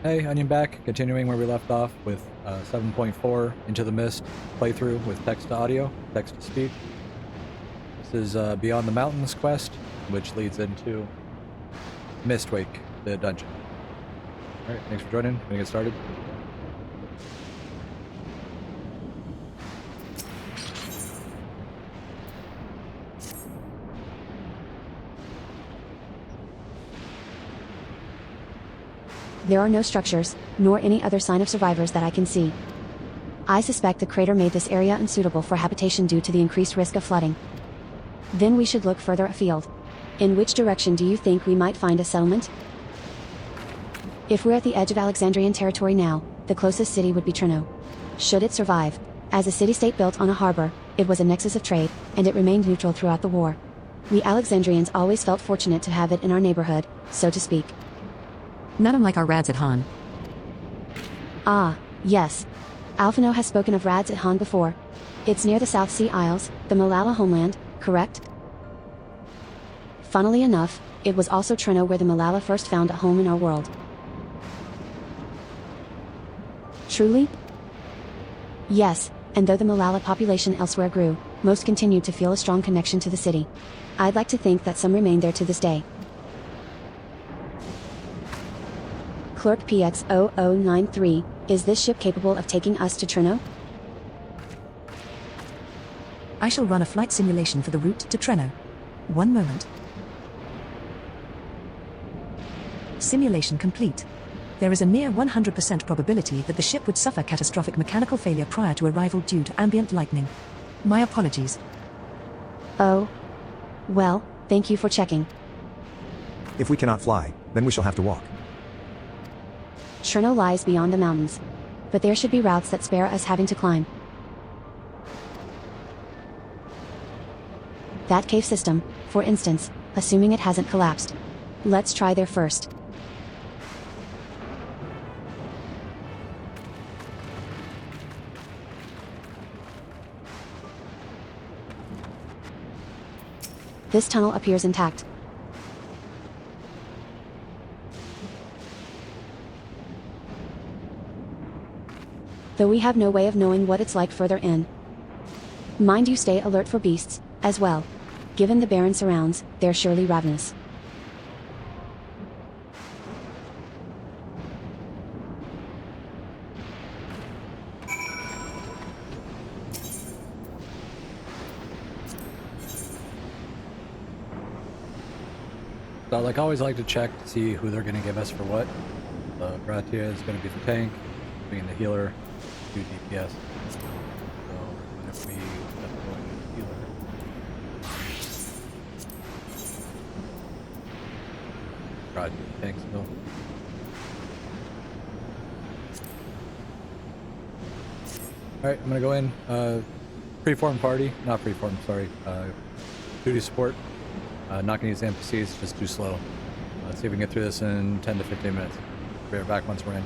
Hey, Onion back, continuing where we left off with 7.4 Into the Mist playthrough with text to audio, text to speech. This is Beyond the Mountains quest, which leads into MistWake, the dungeon. Alright, thanks for joining. Gonna get started. There are no structures, nor any other sign of survivors that I can see. I suspect the crater made this area unsuitable for habitation due to the increased risk of flooding. Then we should look further afield. In which direction do you think we might find a settlement? If we're at the edge of Alexandrian territory now, the closest city would be Treno. Should it survive, as a city-state built on a harbor, it was a nexus of trade, and it remained neutral throughout the war. We Alexandrians always felt fortunate to have it in our neighborhood, so to speak. Not unlike our rads at Han. Ah, yes. Alphino has spoken of Rads at Han before. It's near the South Sea Isles, the Malala homeland, correct? Funnily enough, it was also Treno where the Malala first found a home in our world. Truly? Yes, and though the Malala population elsewhere grew, most continued to feel a strong connection to the city. I'd like to think that some remain there to this day. Clerk PX0093, is this ship capable of taking us to Treno? I shall run a flight simulation for the route to Treno. One moment. Simulation complete. There is a near 100% probability that the ship would suffer catastrophic mechanical failure prior to arrival due to ambient lightning. My apologies. Oh. Well, thank you for checking. If we cannot fly, then we shall have to walk. Treno lies beyond the mountains. But there should be routes that spare us having to climb. That cave system, for instance, assuming it hasn't collapsed. Let's try there first. This tunnel appears intact. Though we have no way of knowing what it's like further in. Mind you stay alert for beasts, as well. Given the barren surrounds, they're surely ravenous. So like I always like to check to see who they're gonna give us for what. Gratia is gonna be the tank, being the healer, 2 TTS. So if we end up going with healer. Gratia tank still. Alright, I'm gonna go in. Preform party, not preform, sorry. Duty support. Not gonna use NPCs, just too slow. Let's see if we can get through this in 10 to 15 minutes. Be right back once we're in.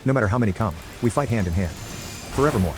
No matter how many come, we fight hand in hand. Forevermore.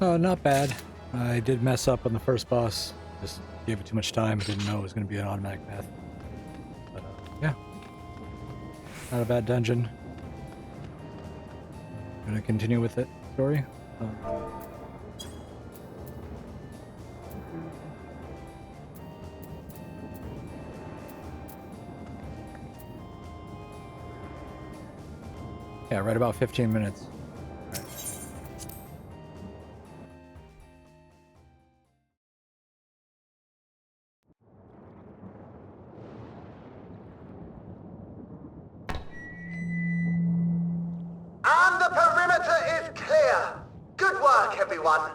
Oh, not bad. I did mess up on the first boss. Just gave it too much time. Didn't know it was going to be an automatic path. But, yeah. Not a bad dungeon. Gonna continue with it. Story. Yeah, right about 15 minutes. Right. And the perimeter is clear. Good work, everyone.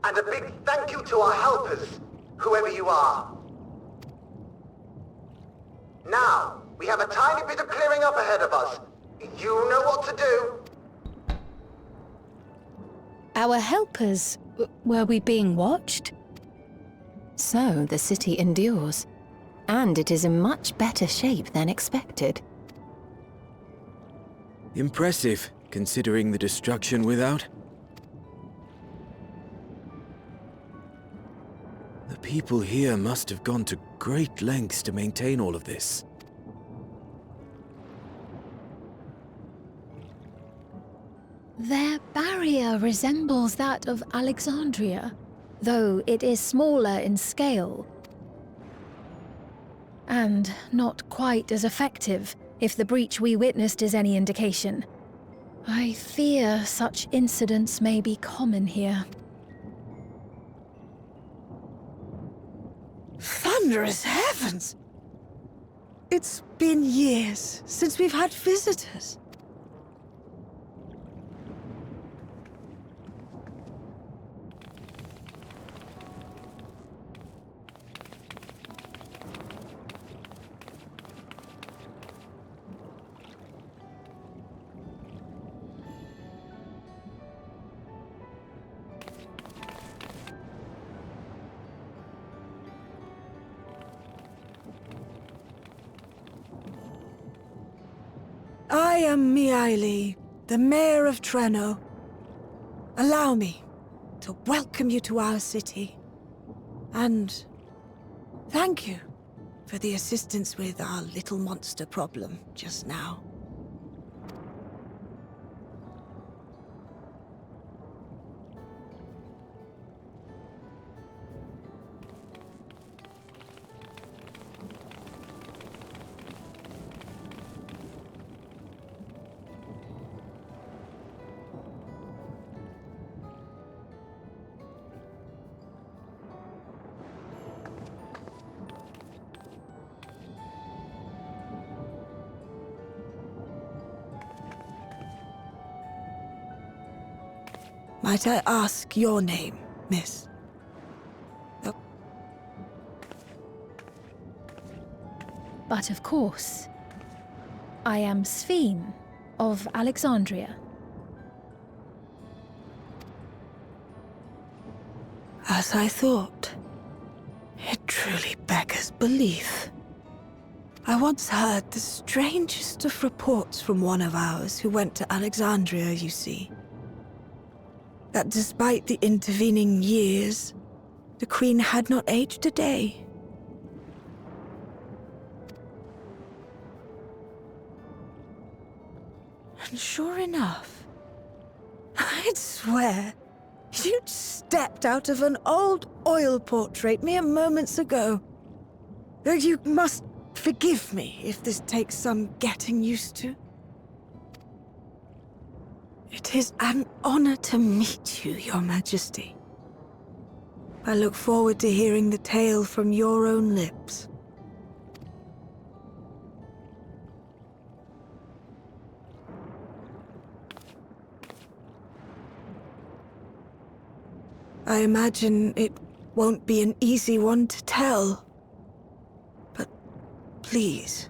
And a big thank you to our helpers, whoever you are. Now, we have a tiny bit of clearing up ahead of us. You know what to do. Our helpers, were we being watched? So the city endures, and it is in much better shape than expected. Impressive, considering the destruction without. The people here must have gone to great lengths to maintain all of this. Their barrier resembles that of Alexandria, though it is smaller in scale. And not quite as effective, if the breach we witnessed is any indication. I fear such incidents may be common here. Thunderous heavens! It's been years since we've had visitors. I am Krile, the mayor of Treno. Allow me to welcome you to our city. And thank you for the assistance with our little monster problem just now. Might I ask your name, miss? Oh. But of course, I am Sphene of Alexandria. As I thought. It truly beggars belief. I once heard the strangest of reports from one of ours who went to Alexandria, you see. That despite the intervening years, the Queen had not aged a day. And sure enough, I'd swear you'd stepped out of an old oil portrait mere moments ago. Though you must forgive me if this takes some getting used to. It is an honor to meet you, Your Majesty. I look forward to hearing the tale from your own lips. I imagine it won't be an easy one to tell. But please.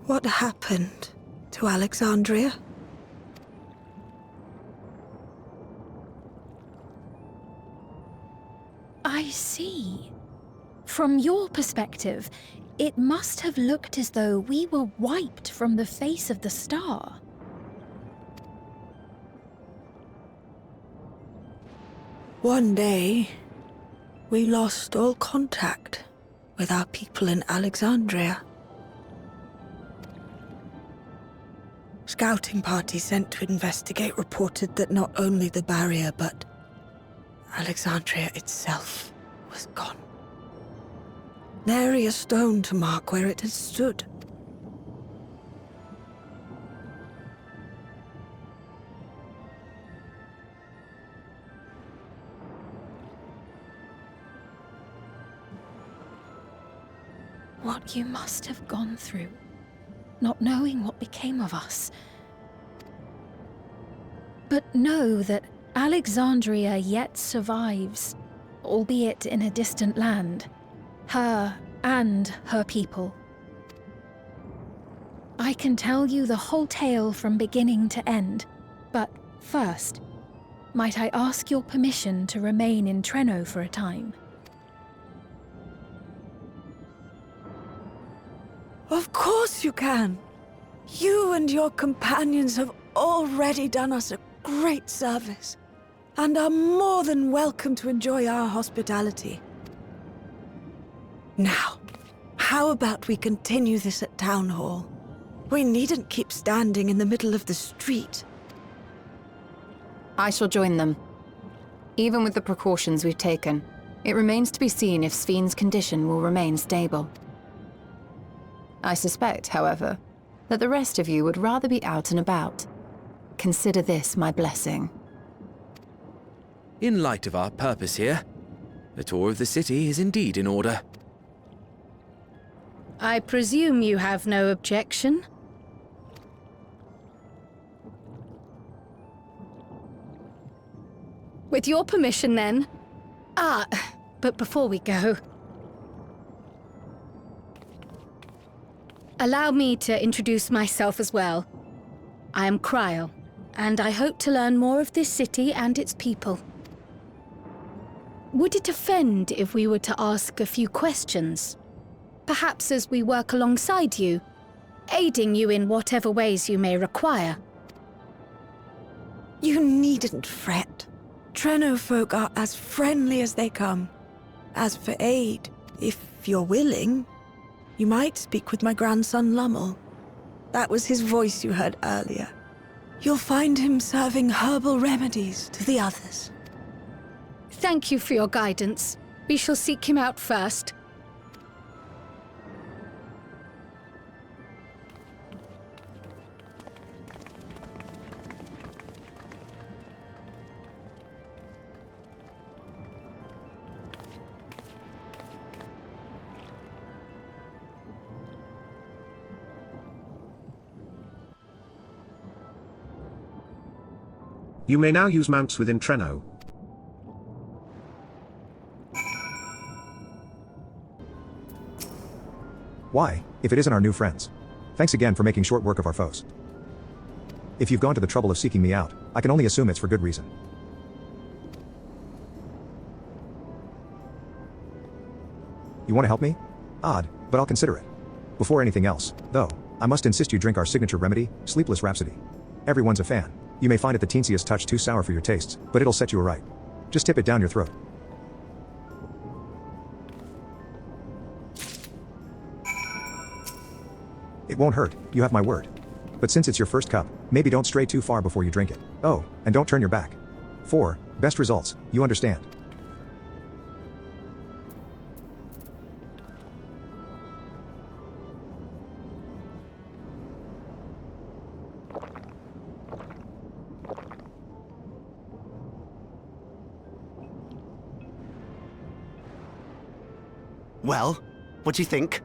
What happened to Alexandria? I see. From your perspective, it must have looked as though we were wiped from the face of the star. One day, we lost all contact with our people in Alexandria. Scouting parties sent to investigate reported that not only the barrier, but Alexandria itself was gone. Nary a stone to mark where it had stood. What you must have gone through, not knowing what became of us. But know that Alexandria yet survives, albeit in a distant land. Her and her people. I can tell you the whole tale from beginning to end, but first, might I ask your permission to remain in Treno for a time? Of course you can. You and your companions have already done us a great service, and are more than welcome to enjoy our hospitality. Now, how about we continue this at Town Hall? We needn't keep standing in the middle of the street. I shall join them. Even with the precautions we've taken, it remains to be seen if Sven's condition will remain stable. I suspect, however, that the rest of you would rather be out and about. Consider this my blessing. In light of our purpose here, a tour of the city is indeed in order. I presume you have no objection? With your permission, then. But before we go, allow me to introduce myself as well. I am Krile, and I hope to learn more of this city and its people. Would it offend if we were to ask a few questions? Perhaps as we work alongside you, aiding you in whatever ways you may require. You needn't fret. Treno folk are as friendly as they come. As for aid, if you're willing, you might speak with my grandson Lummel. That was his voice you heard earlier. You'll find him serving herbal remedies to the others. Thank you for your guidance. We shall seek him out first. You may now use mounts within Treno. Why, if it isn't our new friends? Thanks again for making short work of our foes. If you've gone to the trouble of seeking me out, I can only assume it's for good reason. You want to help me? Odd, but I'll consider it. Before anything else, though, I must insist you drink our signature remedy, Sleepless Rhapsody. Everyone's a fan. You may find it the teensiest touch too sour for your tastes, but it'll set you right. Just tip it down your throat. It won't hurt, you have my word. But since it's your first cup, maybe don't stray too far before you drink it. Oh, and don't turn your back. For best results, you understand. Well, what do you think?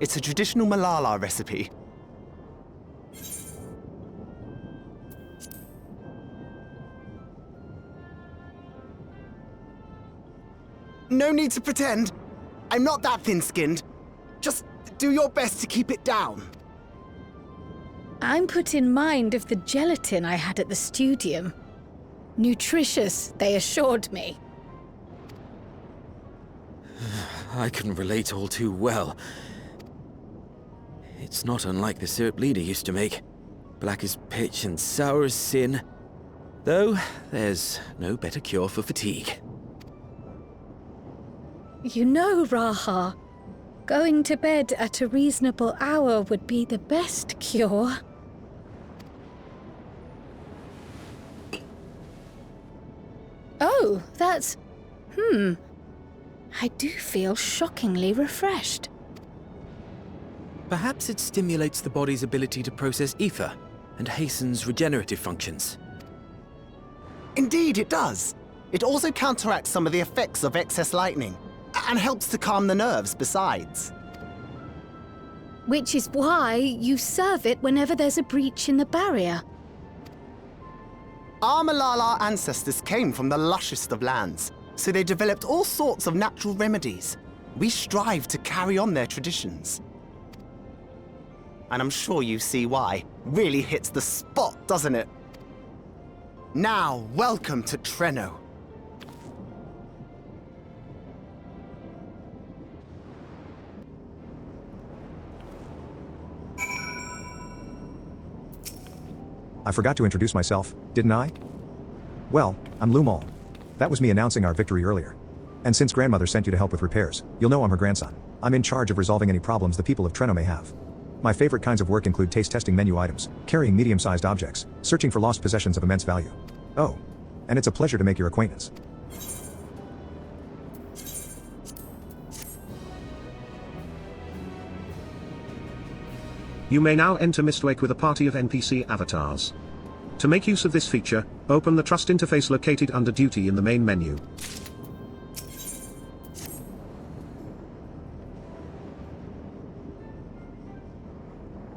It's a traditional Malala recipe. No need to pretend. I'm not that thin-skinned. Just do your best to keep it down. I'm put in mind of the gelatin I had at the studium. Nutritious, they assured me. I can relate all too well. It's not unlike the syrup leader used to make. Black as pitch and sour as sin. Though, there's no better cure for fatigue. You know, Raha, going to bed at a reasonable hour would be the best cure. Oh, that's... I do feel shockingly refreshed. Perhaps it stimulates the body's ability to process ether and hastens regenerative functions. Indeed, it does. It also counteracts some of the effects of excess lightning, and helps to calm the nerves besides. Which is why you serve it whenever there's a breach in the barrier. Our Malala ancestors came from the lushest of lands, so they developed all sorts of natural remedies. We strive to carry on their traditions. And I'm sure you see why. Really hits the spot, doesn't it? Now, welcome to Treno. I forgot to introduce myself, didn't I? Well, I'm Lumal. That was me announcing our victory earlier. And since grandmother sent you to help with repairs, you'll know I'm her grandson. I'm in charge of resolving any problems the people of Treno may have. My favorite kinds of work include taste testing menu items, carrying medium-sized objects, searching for lost possessions of immense value. Oh, and it's a pleasure to make your acquaintance. You may now enter MistWake with a party of NPC avatars. To make use of this feature, open the Trust interface located under Duty in the main menu.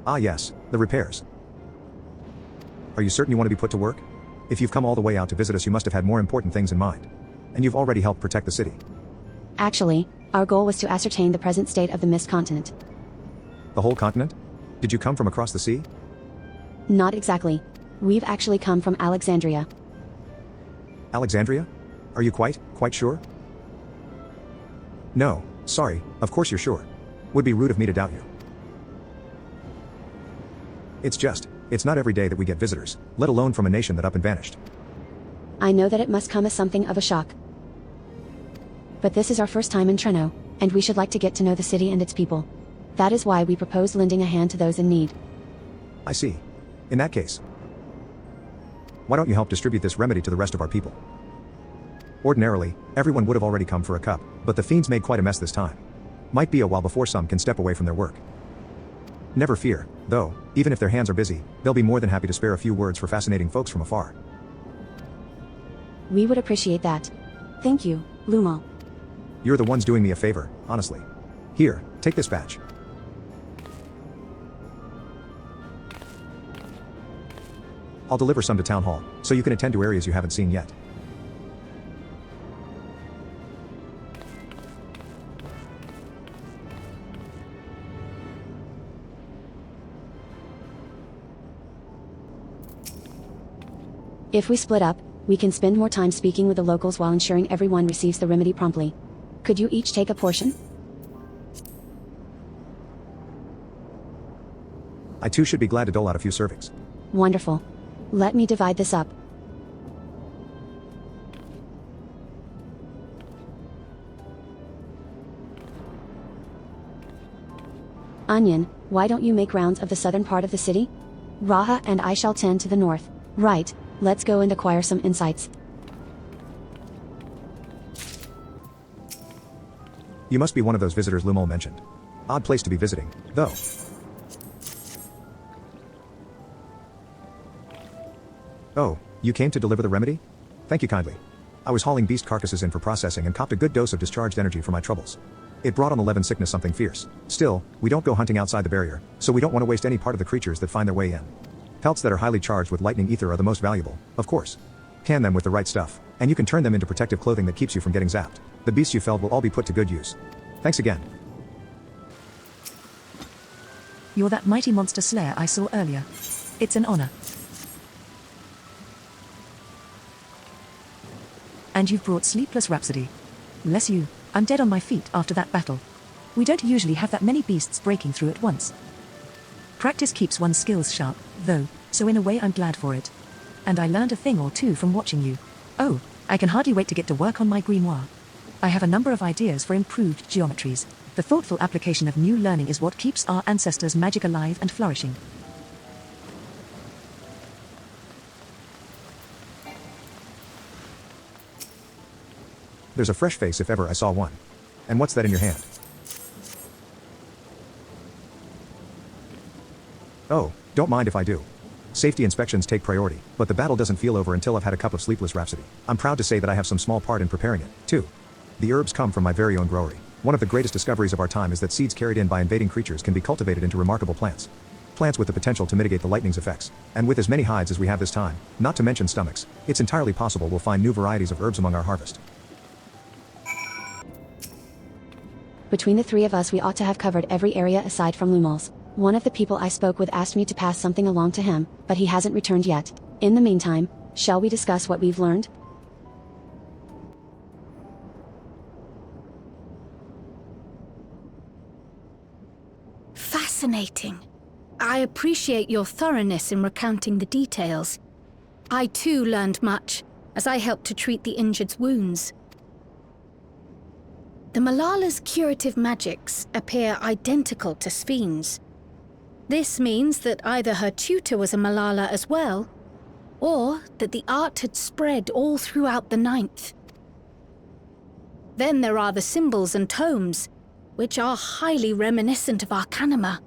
Ah yes, the repairs. Are you certain you want to be put to work? If you've come all the way out to visit us, you must have had more important things in mind. And you've already helped protect the city. Actually, our goal was to ascertain the present state of the Mist continent. The whole continent? Did you come from across the sea? Not exactly. We've actually come from Alexandria. Alexandria? Are you quite sure? No, sorry, of course you're sure. Would be rude of me to doubt you. It's not every day that we get visitors, let alone from a nation that up and vanished. I know that it must come as something of a shock. But this is our first time in Treno, and we should like to get to know the city and its people. That is why we propose lending a hand to those in need. I see. In that case, why don't you help distribute this remedy to the rest of our people? Ordinarily, everyone would have already come for a cup, but the fiends made quite a mess this time. Might be a while before some can step away from their work. Never fear, though, even if their hands are busy, they'll be more than happy to spare a few words for fascinating folks from afar. We would appreciate that. Thank you, Lumal. You're the ones doing me a favor, honestly. Here, take this badge. I'll deliver some to Town Hall, so you can attend to areas you haven't seen yet. If we split up, we can spend more time speaking with the locals while ensuring everyone receives the remedy promptly. Could you each take a portion? I too should be glad to dole out a few servings. Wonderful. Let me divide this up. Onion, why don't you make rounds of the southern part of the city? Raha and I shall tend to the north. Right, let's go and acquire some insights. You must be one of those visitors Lumal mentioned. Odd place to be visiting, though. Oh, you came to deliver the remedy? Thank you kindly. I was hauling beast carcasses in for processing and copped a good dose of discharged energy for my troubles. It brought on the Levin sickness something fierce. Still, we don't go hunting outside the barrier, so we don't want to waste any part of the creatures that find their way in. Pelts that are highly charged with lightning ether are the most valuable, of course. Can them with the right stuff, and you can turn them into protective clothing that keeps you from getting zapped. The beasts you felled will all be put to good use. Thanks again. You're that mighty monster slayer I saw earlier. It's an honor. And you've brought Sleepless Rhapsody. Bless you. I'm dead on my feet after that battle. We don't usually have that many beasts breaking through at once. Practice keeps one's skills sharp, though, so in a way I'm glad for it. And I learned a thing or two from watching you. Oh, I can hardly wait to get to work on my grimoire. I have a number of ideas for improved geometries. The thoughtful application of new learning is what keeps our ancestors' magic alive and flourishing. There's a fresh face if ever I saw one. And what's that in your hand? Oh, don't mind if I do. Safety inspections take priority, but the battle doesn't feel over until I've had a cup of sleepless rhapsody. I'm proud to say that I have some small part in preparing it, too. The herbs come from my very own growery. One of the greatest discoveries of our time is that seeds carried in by invading creatures can be cultivated into remarkable plants. Plants with the potential to mitigate the lightning's effects. And with as many hides as we have this time, not to mention stomachs, it's entirely possible we'll find new varieties of herbs among our harvest. Between the three of us, we ought to have covered every area aside from Lumos. One of the people I spoke with asked me to pass something along to him, but he hasn't returned yet. In the meantime, shall we discuss what we've learned? Fascinating. I appreciate your thoroughness in recounting the details. I too learned much, as I helped to treat the injured's wounds. The Malala's curative magics appear identical to Spheen's. This means that either her tutor was a Malala as well, or that the art had spread all throughout the Ninth. Then there are the symbols and tomes, which are highly reminiscent of Arcanima.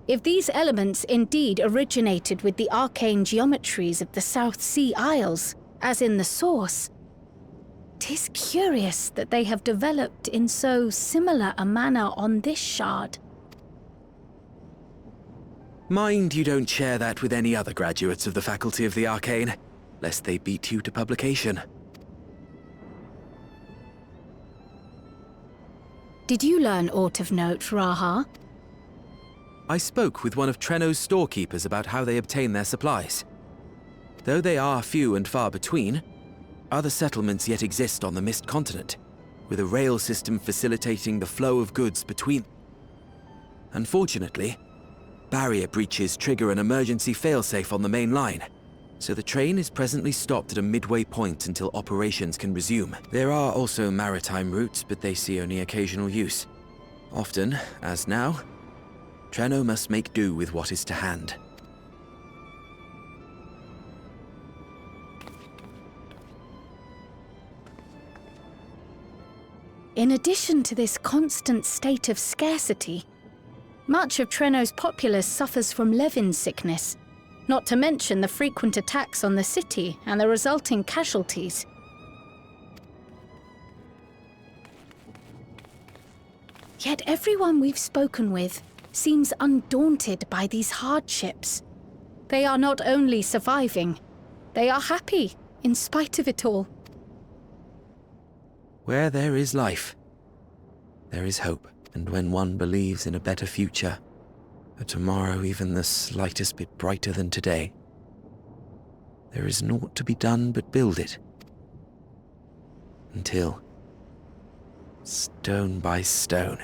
If these elements indeed originated with the arcane geometries of the South Sea Isles, as in the source, 'tis curious that they have developed in so similar a manner on this shard. Mind you don't share that with any other graduates of the Faculty of the Arcane, lest they beat you to publication. Did you learn aught of note, Raha? I spoke with one of Treno's storekeepers about how they obtain their supplies. Though they are few and far between, other settlements yet exist on the Mist Continent, with a rail system facilitating the flow of goods between. Unfortunately, barrier breaches trigger an emergency failsafe on the main line, so the train is presently stopped at a midway point until operations can resume. There are also maritime routes, but they see only occasional use. Often, as now, Treno must make do with what is to hand. In addition to this constant state of scarcity, much of Treno's populace suffers from Levin sickness, not to mention the frequent attacks on the city and the resulting casualties. Yet everyone we've spoken with seems undaunted by these hardships. They are not only surviving, they are happy in spite of it all. Where there is life, there is hope. And when one believes in a better future, a tomorrow even the slightest bit brighter than today, there is naught to be done but build it. Until, stone by stone,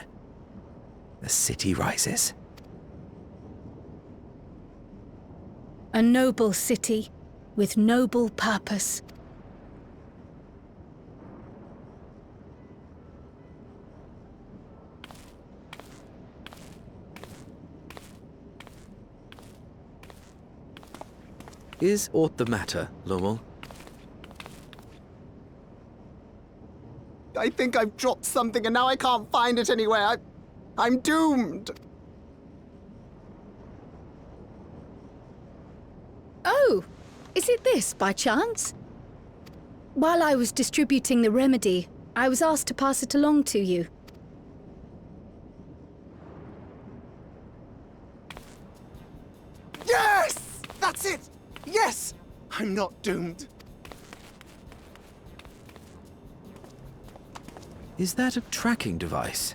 the city rises. A noble city with noble purpose. Is aught the matter, Lommel? I think I've dropped something and now I can't find it anywhere. I'm doomed. Oh, is it this by chance? While I was distributing the remedy, I was asked to pass it along to you. Yes! That's it! Yes! I'm not doomed. Is that a tracking device?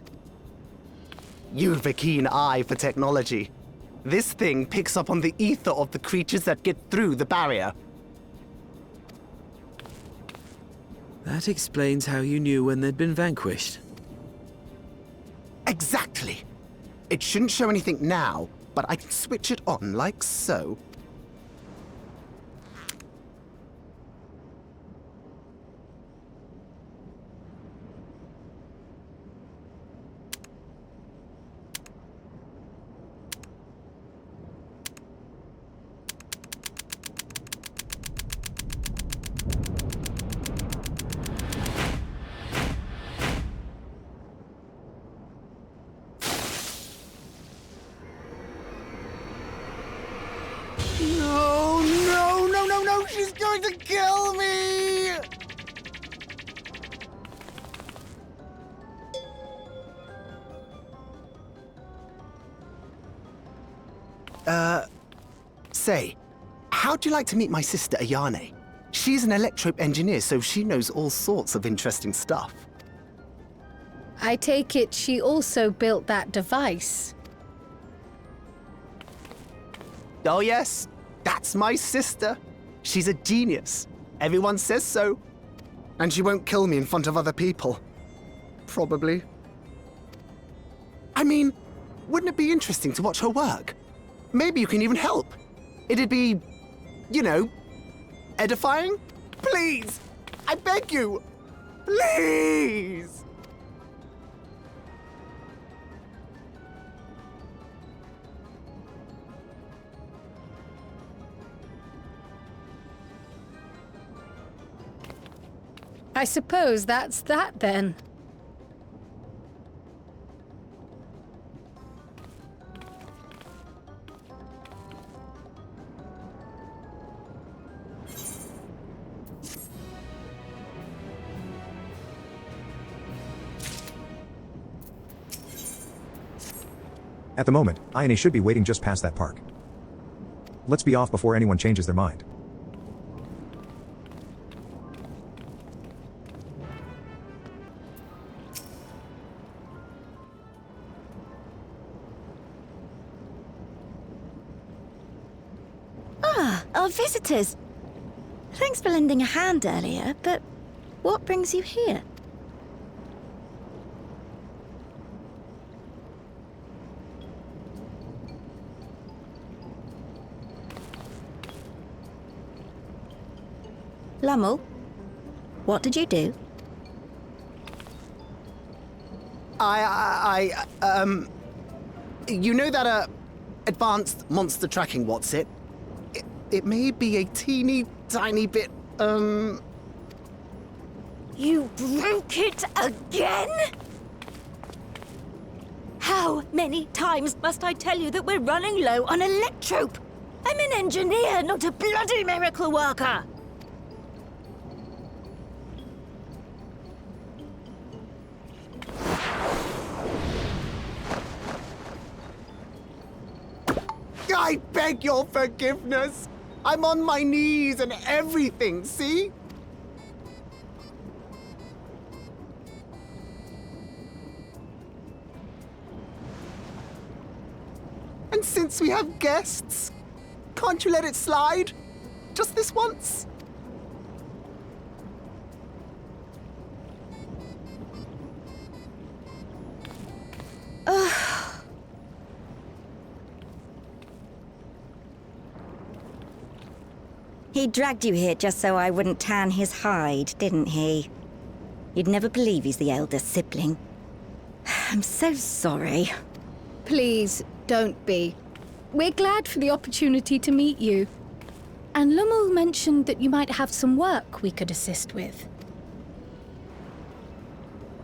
You've a keen eye for technology. This thing picks up on the ether of the creatures that get through the barrier. That explains how you knew when they'd been vanquished. Exactly. It shouldn't show anything now, but I can switch it on like so. No, no, no, no, no! She's going to kill me! Say, how'd you like to meet my sister Ayane? She's an electrope engineer, so she knows all sorts of interesting stuff. I take it she also built that device. Oh yes, that's my sister. She's a genius. Everyone says so. And she won't kill me in front of other people. Probably. I mean, wouldn't it be interesting to watch her work? Maybe you can even help. It'd be, you know, edifying? Please! I beg you! Please! I suppose that's that then. At the moment, Ayane should be waiting just past that park. Let's be off before anyone changes their mind. Our visitors. Thanks for lending a hand earlier, but what brings you here? Lummel, what did you do? You know that, advanced monster tracking, what's it? It may be a teeny tiny bit, You broke it again? How many times must I tell you that we're running low on electrope? I'm an engineer, not a bloody miracle worker! I beg your forgiveness! I'm on my knees and everything, see? And since we have guests, can't you let it slide? Just this once? He dragged you here just so I wouldn't tan his hide, didn't he? You'd never believe he's the elder sibling. I'm so sorry. Please, don't be. We're glad for the opportunity to meet you. And Lummel mentioned that you might have some work we could assist with.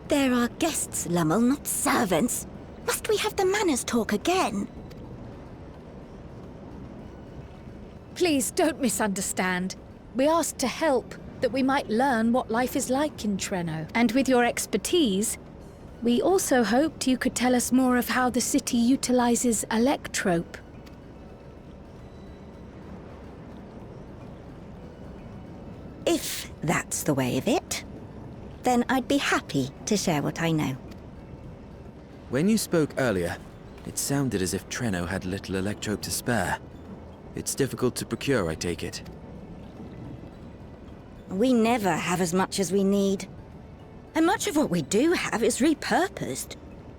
There are guests, Lummel, not servants. Must we have the manners talk again? Please don't misunderstand. We asked to help, that we might learn what life is like in Treno. And with your expertise, we also hoped you could tell us more of how the city utilizes electrope. If that's the way of it, then I'd be happy to share what I know. When you spoke earlier, it sounded as if Treno had little electrope to spare. It's difficult to procure, I take it. We never have as much as we need. And much of what we do have is repurposed.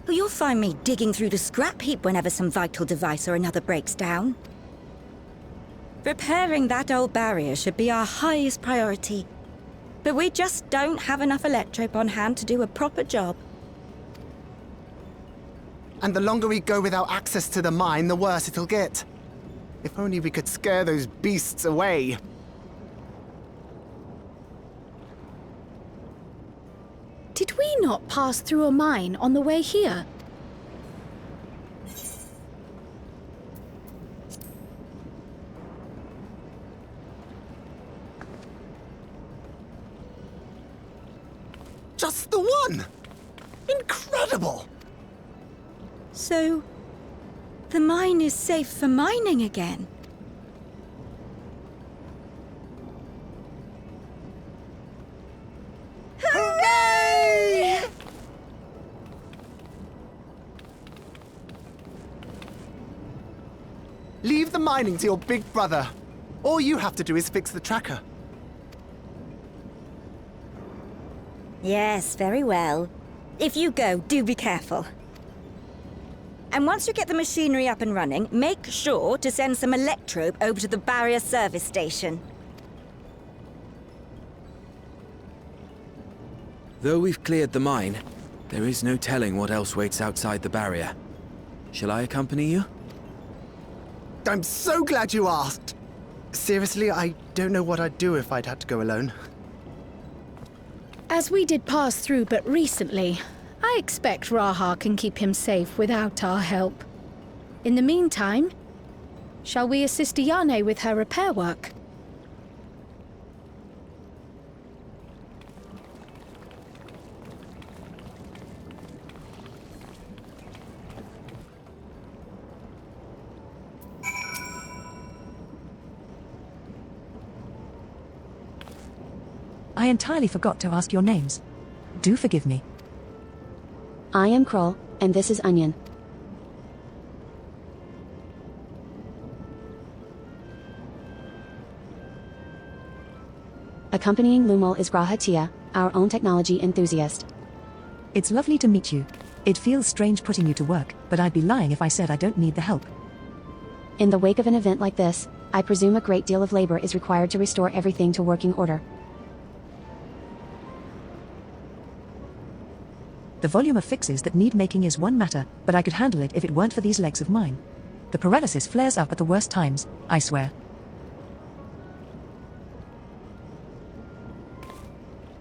You'll find me digging through the scrap heap whenever some vital device or another breaks down. Repairing that old barrier should be our highest priority. But we just don't have enough electrope on hand to do a proper job. And the longer we go without access to the mine, the worse it'll get. If only we could scare those beasts away. Did we not pass through a mine on the way here? Just the one! Incredible! So, the mine is safe for mining again? Hooray! Leave the mining to your big brother. All you have to do is fix the tracker. Yes, very well. If you go, do be careful. And once you get the machinery up and running, make sure to send some electrope over to the barrier service station. Though we've cleared the mine, there is no telling what else waits outside the barrier. Shall I accompany you? I'm so glad you asked. Seriously, I don't know what I'd do if I'd had to go alone. As we did pass through but recently, I expect Raha can keep him safe without our help. In the meantime, shall we assist Ayane with her repair work? I entirely forgot to ask your names. Do forgive me. I am Krile, and this is Onion. Accompanying Lumal is Grahatia, our own technology enthusiast. It's lovely to meet you. It feels strange putting you to work, but I'd be lying if I said I don't need the help. In the wake of an event like this, I presume a great deal of labor is required to restore everything to working order. The volume of fixes that need making is one matter, but I could handle it if it weren't for these legs of mine. The paralysis flares up at the worst times, I swear.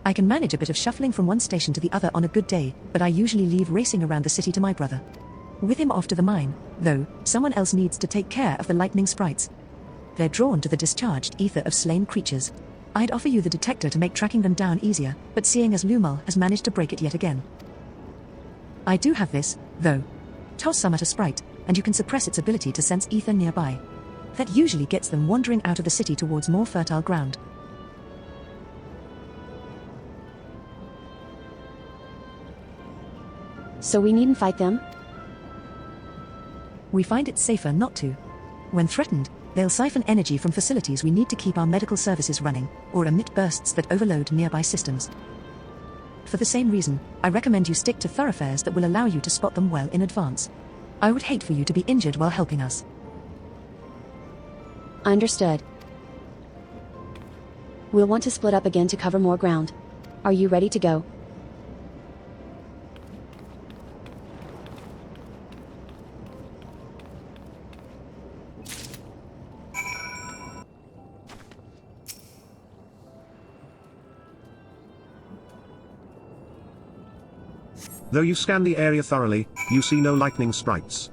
I can manage a bit of shuffling from one station to the other on a good day, but I usually leave racing around the city to my brother. With him off to the mine, though, someone else needs to take care of the lightning sprites. They're drawn to the discharged ether of slain creatures. I'd offer you the detector to make tracking them down easier, but seeing as Lumal has managed to break it yet again. I do have this, though. Toss some at a sprite, and you can suppress its ability to sense ether nearby. That usually gets them wandering out of the city towards more fertile ground. So we needn't fight them? We find it safer not to. When threatened, they'll siphon energy from facilities we need to keep our medical services running, or emit bursts that overload nearby systems. For the same reason, I recommend you stick to thoroughfares that will allow you to spot them well in advance. I would hate for you to be injured while helping us. Understood. We'll want to split up again to cover more ground. Are you ready to go? Though you scan the area thoroughly, you see no lightning sprites.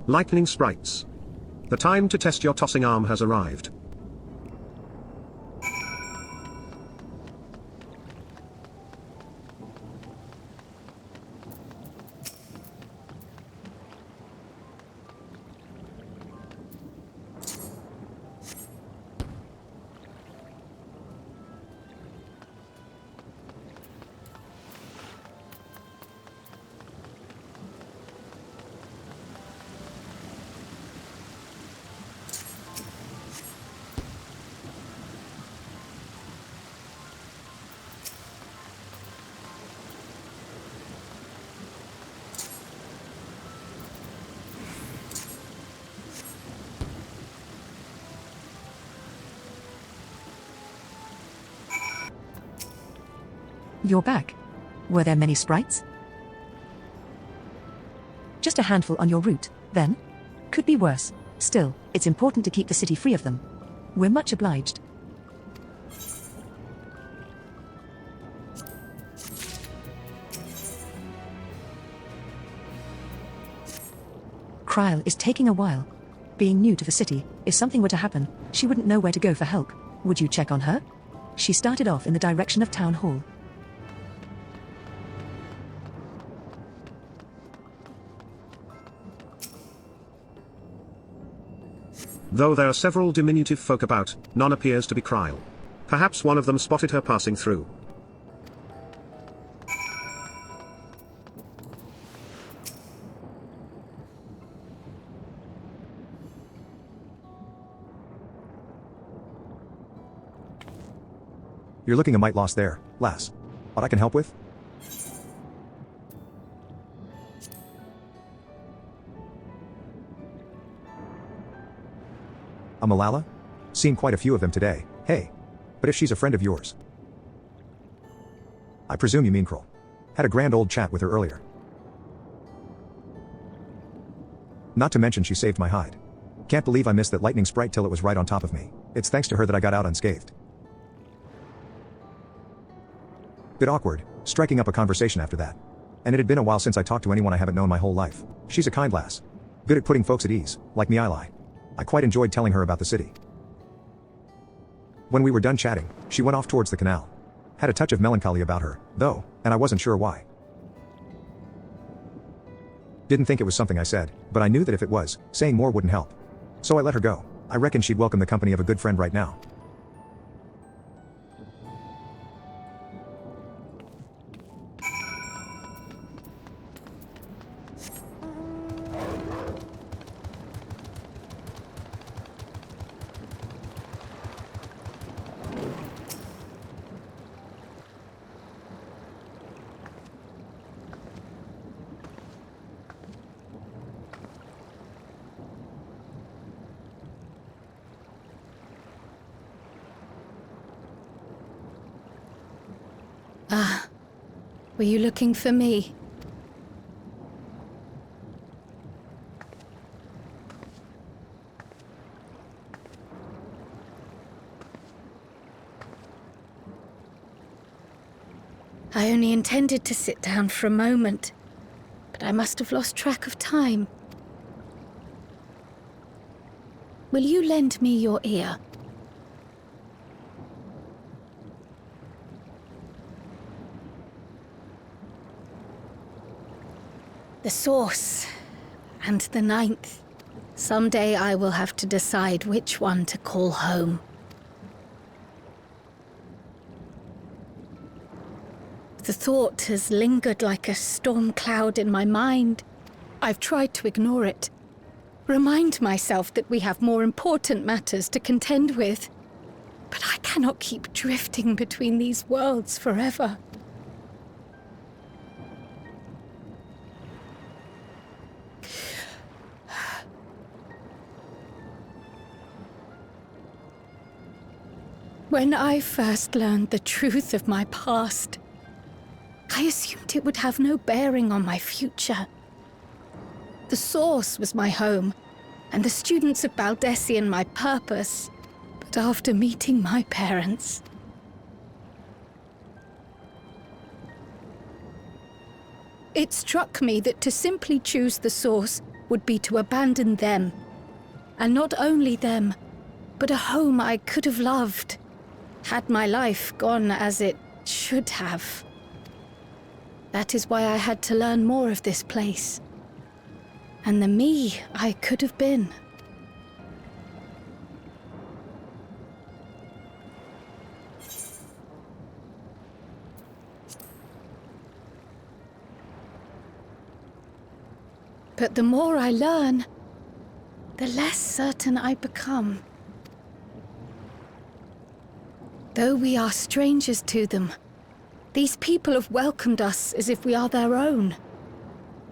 Lightning sprites. The time to test your tossing arm has arrived. You're back. Were there many sprites? Just a handful on your route, then? Could be worse. Still, it's important to keep the city free of them. We're much obliged. Krile is taking a while. Being new to the city, if something were to happen, she wouldn't know where to go for help. Would you check on her? She started off in the direction of Town Hall. Though there are several diminutive folk about, none appears to be Krile. Perhaps one of them spotted her passing through. You're looking a mite lost there, lass. What I can help with? A Malala? Seen quite a few of them today, hey. But if she's a friend of yours. I presume you mean Krile. Had a grand old chat with her earlier. Not to mention she saved my hide. Can't believe I missed that lightning sprite till it was right on top of me. It's thanks to her that I got out unscathed. Bit awkward, striking up a conversation after that. And it had been a while since I talked to anyone I haven't known my whole life. She's a kind lass. Good at putting folks at ease, like me I lie. I quite enjoyed telling her about the city. When we were done chatting, she went off towards the canal. Had a touch of melancholy about her, though, and I wasn't sure why. Didn't think it was something I said, but I knew that if it was, saying more wouldn't help. So I let her go. I reckon she'd welcome the company of a good friend right now. Ah, were you looking for me? I only intended to sit down for a moment, but I must have lost track of time. Will you lend me your ear? The source, and the ninth. Someday I will have to decide which one to call home. The thought has lingered like a storm cloud in my mind. I've tried to ignore it. Remind myself that we have more important matters to contend with. But I cannot keep drifting between these worlds forever. When I first learned the truth of my past, I assumed it would have no bearing on my future. The source was my home, and the students of Baldessian my purpose. But after meeting my parents, it struck me that to simply choose the source would be to abandon them. And not only them, but a home I could have loved, had my life gone as it should have. That is why I had to learn more of this place. And the me I could have been. But the more I learn, the less certain I become. Though we are strangers to them, these people have welcomed us as if we are their own.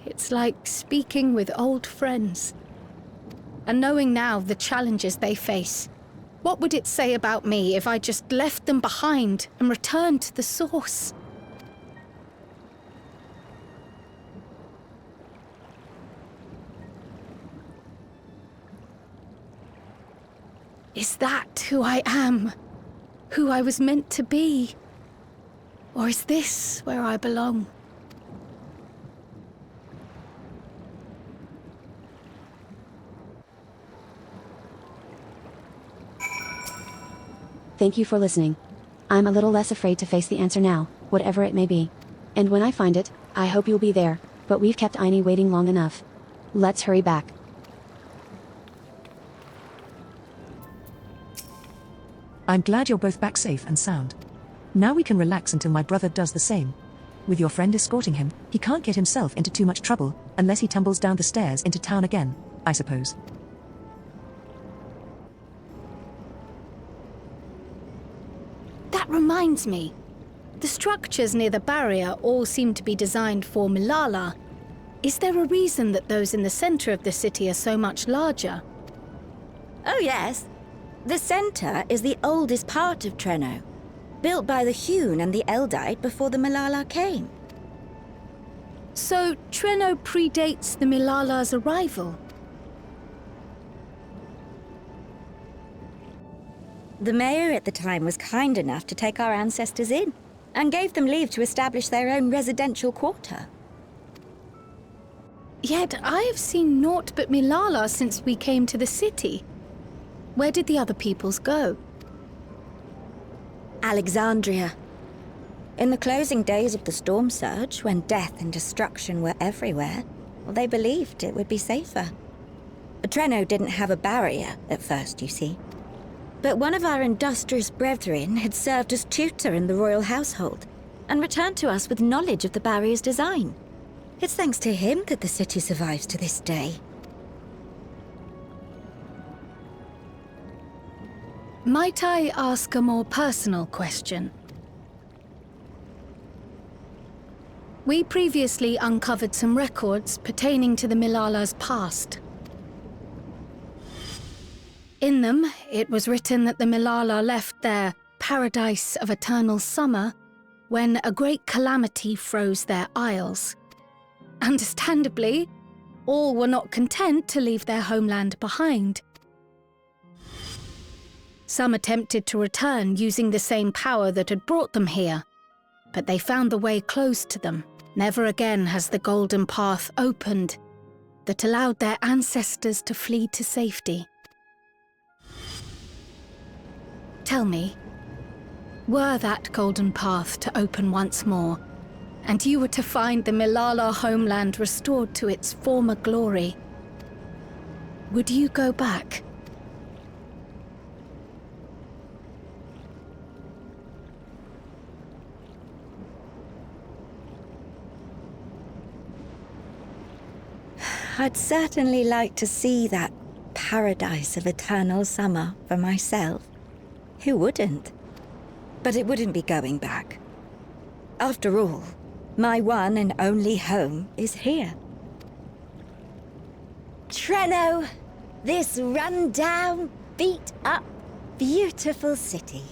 It's like speaking with old friends. And knowing now the challenges they face, what would it say about me if I just left them behind and returned to the source? Is that who I am? Who I was meant to be? Or is this where I belong? Thank you for listening. I'm a little less afraid to face the answer now, whatever it may be. And when I find it, I hope you'll be there, but we've kept Aine waiting long enough. Let's hurry back. I'm glad you're both back safe and sound. Now we can relax until my brother does the same. With your friend escorting him, he can't get himself into too much trouble, unless he tumbles down the stairs into town again, I suppose. That reminds me. The structures near the barrier all seem to be designed for Milala. Is there a reason that those in the center of the city are so much larger? Oh yes. The center is the oldest part of Treno, built by the Hewn and the Eldite before the Milala came. So Treno predates the Milala's arrival? The mayor at the time was kind enough to take our ancestors in, and gave them leave to establish their own residential quarter. Yet I have seen naught but Milala since we came to the city. Where did the other peoples go? Alexandria. In the closing days of the storm surge, when death and destruction were everywhere, they believed it would be safer. Treno didn't have a barrier at first, you see. But one of our industrious brethren had served as tutor in the royal household, and returned to us with knowledge of the barrier's design. It's thanks to him that the city survives to this day. Might I ask a more personal question? We previously uncovered some records pertaining to the Milala's past. In them, it was written that the Milala left their paradise of eternal summer when a great calamity froze their isles. Understandably, all were not content to leave their homeland behind. Some attempted to return using the same power that had brought them here, but they found the way closed to them. Never again has the golden path opened that allowed their ancestors to flee to safety. Tell me, were that golden path to open once more, and you were to find the Milala homeland restored to its former glory, would you go back? I'd certainly like to see that paradise of eternal summer for myself. Who wouldn't? But it wouldn't be going back. After all, my one and only home is here. Treno, this run-down, beat-up, beautiful city.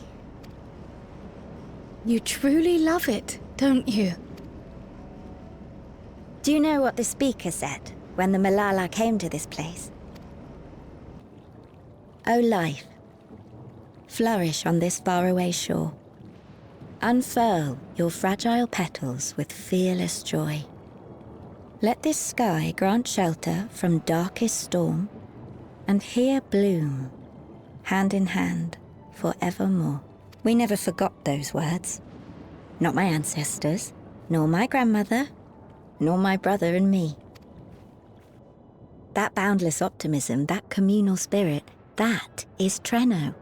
You truly love it, don't you? Do you know what the speaker said when the Milala came to this place? O life, flourish on this faraway shore. Unfurl your fragile petals with fearless joy. Let this sky grant shelter from darkest storm, and here bloom, hand in hand, forevermore. We never forgot those words. Not my ancestors, nor my grandmother, nor my brother and me. That boundless optimism, that communal spirit, that is Treno.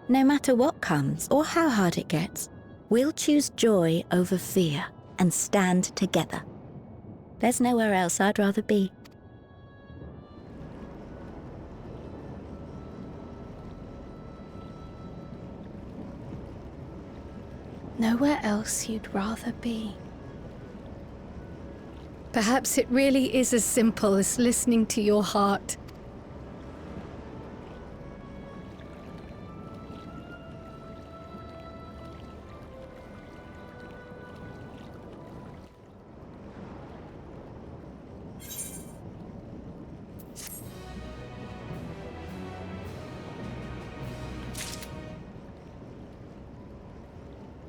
No matter what comes or how hard it gets, we'll choose joy over fear and stand together. There's nowhere else I'd rather be. Nowhere else you'd rather be. Perhaps it really is as simple as listening to your heart.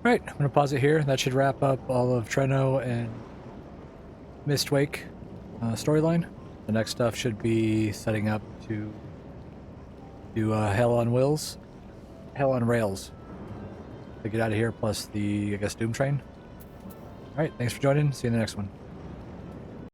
Alright, I'm going to pause it here. That should wrap up all of Treno and MistWake storyline. The next stuff should be setting up to do Hell on Rails to get out of here, plus the, I guess, Doom Train. Alright, thanks for joining. See you in the next one.